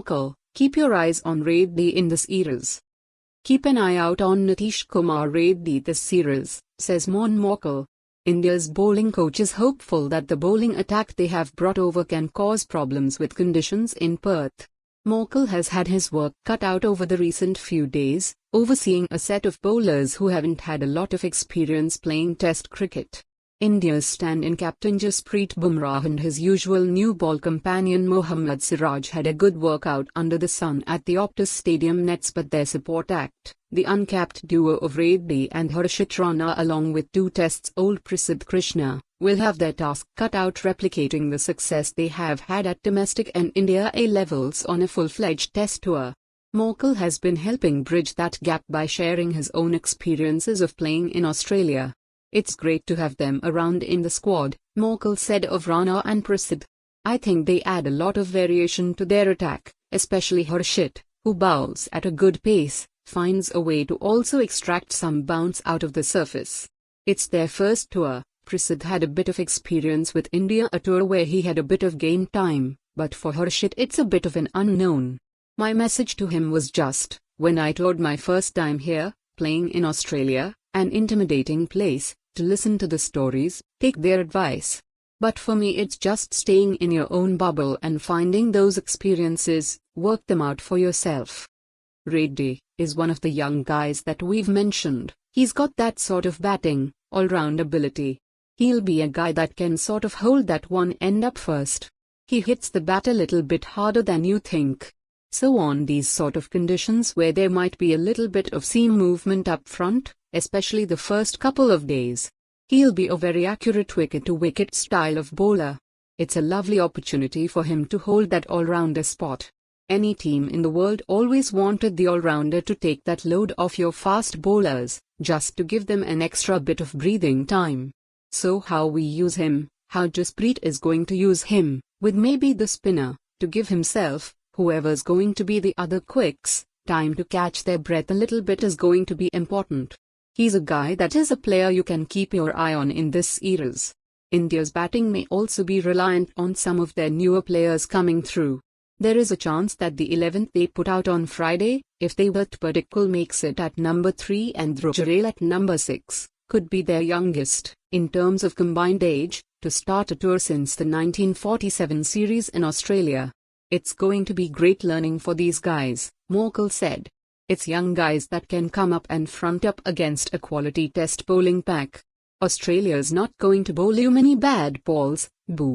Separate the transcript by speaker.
Speaker 1: Morkel, keep your eyes on Reddy in this series. Keep an eye out on Nitish Kumar Reddy this series, says Morkel. India's bowling coach is hopeful that the bowling attack they have brought over can cause problems with conditions in Perth. Morkel has had his work cut out over the recent few days, overseeing a set of bowlers who haven't had a lot of experience playing Test cricket. India's stand-in captain Jasprit Bumrah and his usual new ball companion Mohammad Siraj had a good workout under the sun at the Optus Stadium nets, but their support act, the uncapped duo of Reddy and Harshit Rana along with 2 tests-old Prasidh Krishna, will have their task cut out replicating the success they have had at domestic and India A levels on a full-fledged test tour. Morkel has been helping bridge that gap by sharing his own experiences of playing in Australia. It's great to have them around in the squad, Morkel said of Rana and Prasidh. I think they add a lot of variation to their attack, especially Harshit, who bowls at a good pace, finds a way to also extract some bounce out of the surface. It's their first tour. Prasidh had a bit of experience with India A tour where he had a bit of game time, but for Harshit it's a bit of an unknown. My message to him was just, when I toured my first time here, playing in Australia, an intimidating place, to listen to the stories, take their advice. But for me it's just staying in your own bubble and finding those experiences, work them out for yourself. Reddy is one of the young guys that we've mentioned. He's got that sort of batting, all-round ability. He'll be a guy that can sort of hold that one end up first. He hits the bat a little bit harder than you think. So on these sort of conditions where there might be a little bit of seam movement up front, especially the first couple of days, he'll be a very accurate wicket-to-wicket style of bowler. It's a lovely opportunity for him to hold that all-rounder spot. Any team in the world always wanted the all-rounder to take that load off your fast bowlers, just to give them an extra bit of breathing time. So how we use him, how Jasprit is going to use him, with maybe the spinner, to give himself, whoever's going to be the other quicks, time to catch their breath a little bit is going to be important. He's a guy that is a player you can keep your eye on in this series. India's batting may also be reliant on some of their newer players coming through. There is a chance that the 11th they put out on Friday, if they were Padikkal makes it at number 3 and Dhruv at number 6, could be their youngest, in terms of combined age, to start a tour since the 1947 series in Australia. It's going to be great learning for these guys, Morkel said. It's young guys that can come up and front up against a quality test bowling pack. Australia's not going to bowl you many bad balls, boo.